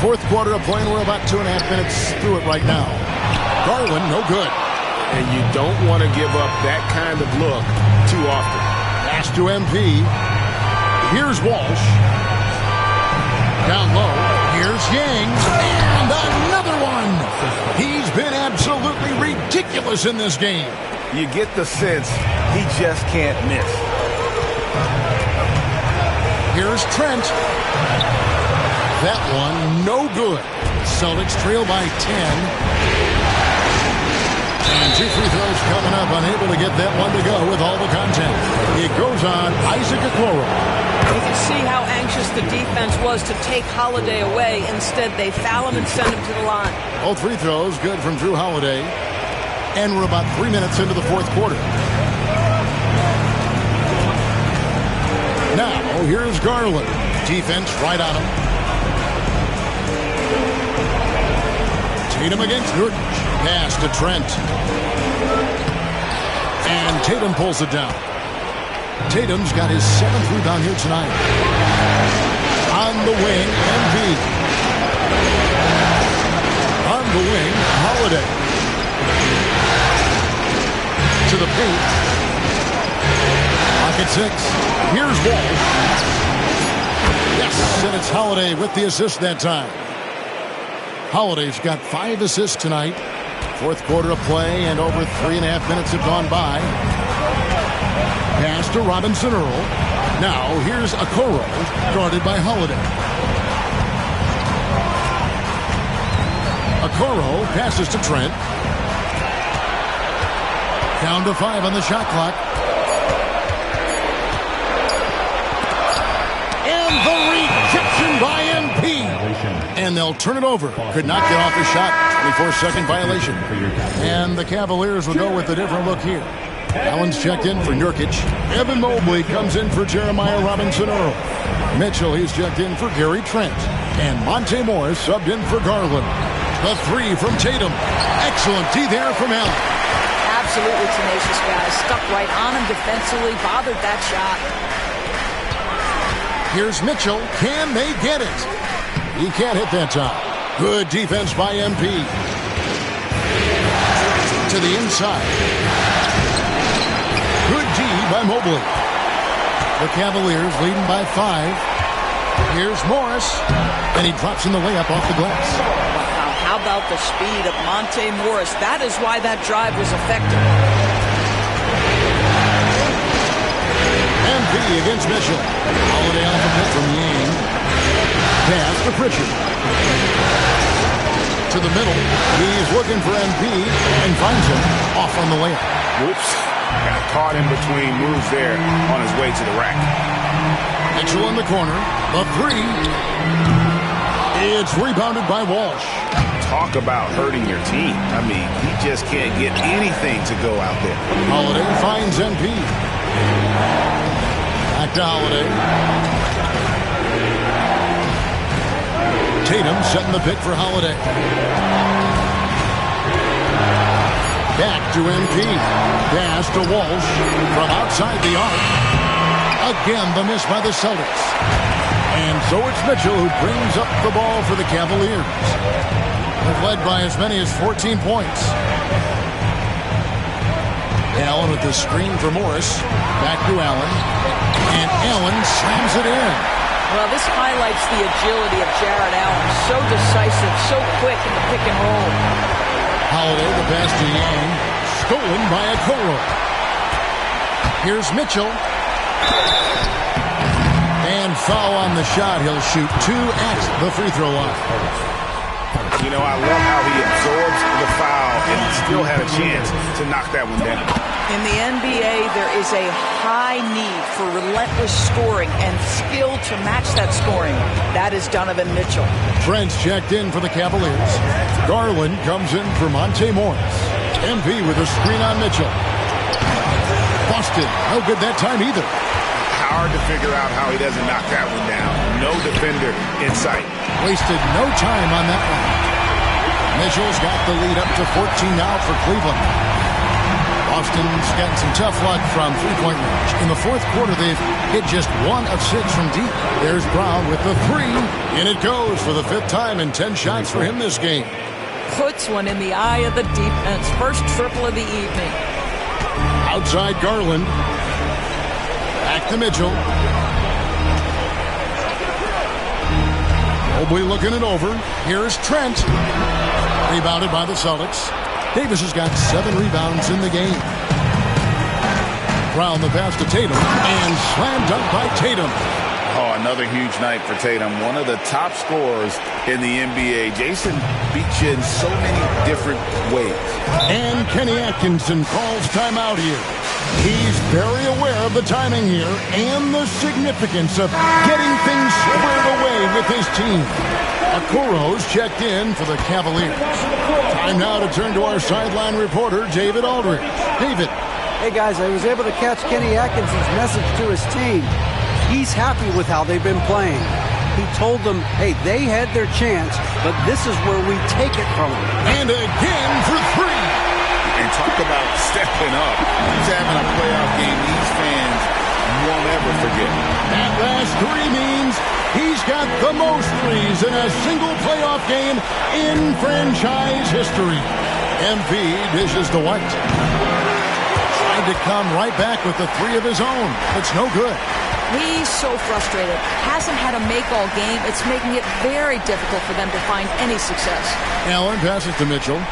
C: Fourth quarter of play, and we're about 2.5 minutes through it right now. Garland, no good.
G: And you don't want to give up that kind of look too often.
C: Pass to MP. Here's Walsh. Down low. Here's Yang. And another one. He's been absolutely ridiculous in this game.
G: You get the sense he just can't miss.
C: Here's Trent. That one, no good. Celtics trail by 10. And 2 free throws coming up. Unable to get that one to go with all the content. It goes on Isaac Okoro.
F: You can see how anxious the defense was to take Holiday away. Instead, they foul him and send him to the line.
C: Both free throws good from Drew Holiday. And we're about 3 minutes into the fourth quarter. Now, here's Garland. Defense right on him. Tatum against Nurkic. Pass to Trent. And Tatum pulls it down. Tatum's got his 7th rebound here tonight. On the wing, Embiid. On the wing, Holiday. To the paint. Pocket 6. Here's Walsh. Yes, and it's Holiday with the assist that time. Holiday's got 5 assists tonight. Fourth quarter of play, and over 3.5 minutes have gone by. Pass to Robinson Earl. Now here's Okoro, guarded by Holiday. Okoro passes to Trent. Down to 5 on the shot clock. And the rejection by MP. And they'll turn it over. Could not get off the shot. 24-second violation. And the Cavaliers will go with a different look here. Allen's checked in for Nurkic. Evan Mobley comes in for Jeremiah Robinson-Earl. Mitchell, he's checked in for Gary Trent. And Monte Morris subbed in for Garland. The 3 from Tatum. Excellent D there from Allen.
F: Absolutely tenacious guys. Stuck right on him defensively. Bothered that shot.
C: Here's Mitchell. Can they get it? He can't hit that time. Good defense by MP. To the inside. Good D by Mobley. The Cavaliers leading by 5. Here's Morris. And he drops in the layup off the glass.
F: Wow, how about the speed of Monte Morris? That is why that drive was effective.
C: MP against Mitchell. Holiday off a bit from Yang. Pass to Pritchard. To the middle. He's looking for MP and finds him off on the layup.
D: Whoops. Got caught in between moves there on his way to the rack.
C: Mitchell in the corner. The 3. It's rebounded by Walsh.
D: Talk about hurting your team. I mean, he just can't get anything to go out there.
C: Holiday finds MP. Back to Holiday. Tatum setting the pick for Holiday. Back to MP. Pass to Walsh from outside the arc. Again, the miss by the Celtics. And so it's Mitchell who brings up the ball for the Cavaliers. They've led by as many as 14 points. Allen with the screen for Morris. Back to Allen. And Allen slams it in.
F: Well, this highlights the agility of Jared Allen. So decisive, so quick in the pick and roll.
C: Holiday, the pass to Yang. Stolen by Okoro. Here's Mitchell. And foul on the shot. He'll shoot 2 at the free throw line.
D: You know, I love how he absorbs the foul and still had a chance to knock that one down.
F: In the NBA, there is a high need for relentless scoring and skill to match that scoring. That is Donovan Mitchell.
C: Trent's checked in for the Cavaliers. Garland comes in for Monte Morris. MP with a screen on Mitchell. Busted. No good that time either.
D: Hard to figure out how he doesn't knock that one down. No defender in sight.
C: Wasted no time on that one. Mitchell's got the lead up to 14 now for Cleveland. Boston's gotten some tough luck from three-point range. In the fourth quarter, they've hit just 1 of 6 from deep. There's Brown with the 3. And it goes for the 5th time and 10 shots for him this game.
F: Puts one in the eye of the defense. First triple of the evening.
C: Outside Garland. Back to Mitchell. Mobley looking it over. Here's Trent. Rebounded by the Celtics. Davis has got 7 rebounds in the game. Brown the pass to Tatum. And slam dunk by Tatum.
D: Oh, another huge night for Tatum. One of the top scorers in the NBA. Jason beats you in so many different ways.
C: And Kenny Atkinson calls timeout here. He's very aware of the timing here and the significance of getting things squared away with his team. Okoro's checked in for the Cavaliers. Time now to turn to our sideline reporter, David Aldridge. David.
E: Hey, guys, I was able to catch Kenny Atkinson's message to his team. He's happy with how they've been playing. He told them, hey, they had their chance, but this is where we take it from them.
C: And again for three.
K: And talk about stepping up. He's having a playoff game these fans won't ever forget.
C: That last three means he's got the most threes in a single playoff game in franchise history. MP dishes to White. Tried to come right back with the three of his own. It's no good.
F: He's so frustrated. Hasn't had a make all game. It's making it very difficult for them to find any success.
C: Allen passes to Mitchell.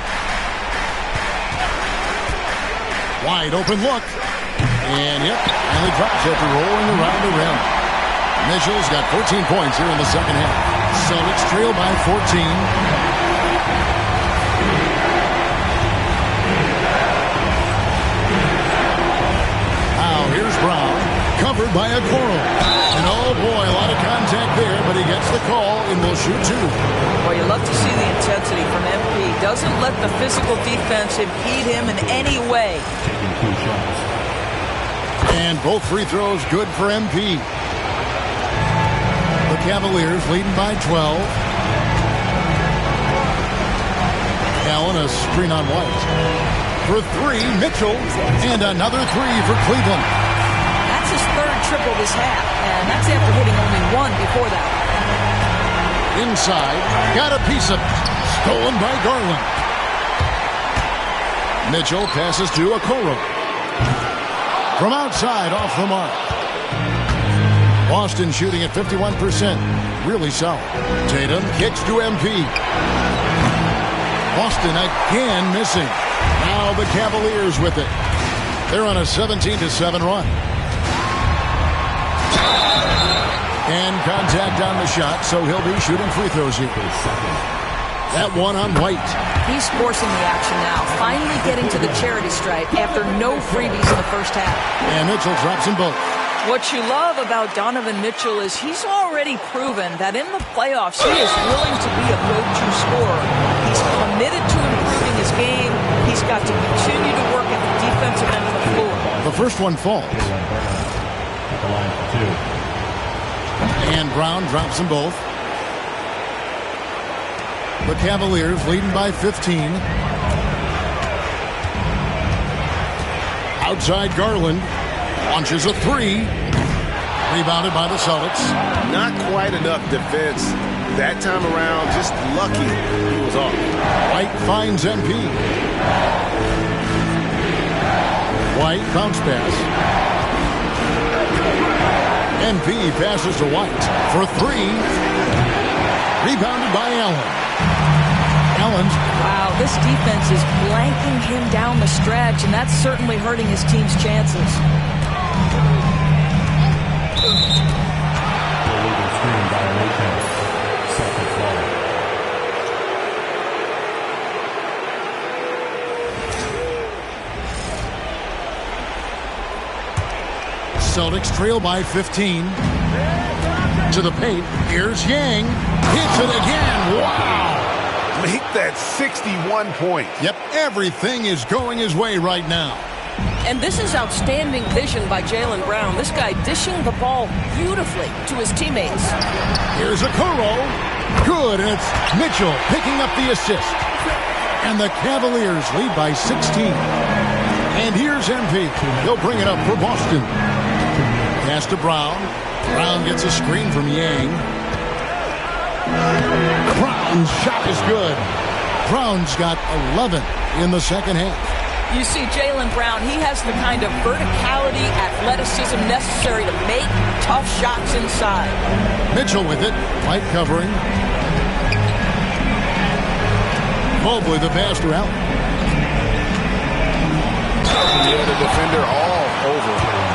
C: Wide open look. And he drops after rolling around the rim. Mitchell's got 14 points here in the second half. Celtics trail by 14. Now here's Brown, covered by a Okoro. And oh boy, a lot of contact there, but he gets the call and will shoot two.
F: Well, you love to see the intensity from MP. Doesn't let the physical defense impede him in any way.
B: Taking 2 shots.
C: And both free throws good for MP. The Cavaliers leading by 12. Allen a screen on White. For three, Mitchell. And another three for Cleveland.
F: That's his third triple this half. And that's after hitting only one before that.
C: Inside. Got a piece of it. Stolen by Garland. Mitchell passes to Okoro. From outside, off the mark. Boston shooting at 51%. Really solid. Tatum kicks to MP. Boston again missing. Now the Cavaliers with it. They're on a 17-7 run. And contact on the shot, so he'll be shooting free throws here. That one on White.
F: He's forcing the action now, finally getting to the charity stripe after no freebies in the first half.
C: And Mitchell drops them both.
F: What you love about Donovan Mitchell is he's already proven that in the playoffs he is willing to be a go-to scorer. He's committed to improving his game. He's got to continue to work at the defensive end of the floor.
C: The first one falls.
B: At the line for 2.
C: And Brown drops them both. The Cavaliers leading by 15. Outside Garland. Launches a three. Rebounded by the Celtics.
G: Not quite enough defense. That time around, just lucky he was off.
C: White finds MP. White bounce pass. MP passes to White for three. Rebounded by Allen. Allen's.
F: Wow, this defense is blanking him down the stretch, and that's certainly hurting his team's chances.
B: Illegal screen violation. Second foul.
C: Celtics trail by 15. To the paint. Here's Yang. Hits it again. Wow.
G: Make that 61 points.
C: Yep, everything is going his way right now.
F: And this is outstanding vision by Jaylen Brown. This guy dishing the ball beautifully to his teammates.
C: Here's Okoro. Good, and it's Mitchell picking up the assist. And the Cavaliers lead by 16. And here's MP. He'll bring it up for Boston. Pass to Brown. Brown gets a screen from Yang. Brown's shot is good. Brown's got 11 in the second half.
F: You see Jaylen Brown, he has the kind of verticality, athleticism necessary to make tough shots inside.
C: Mitchell with it. White covering. Mobley the pass to Allen.
G: Yeah, the defender all over.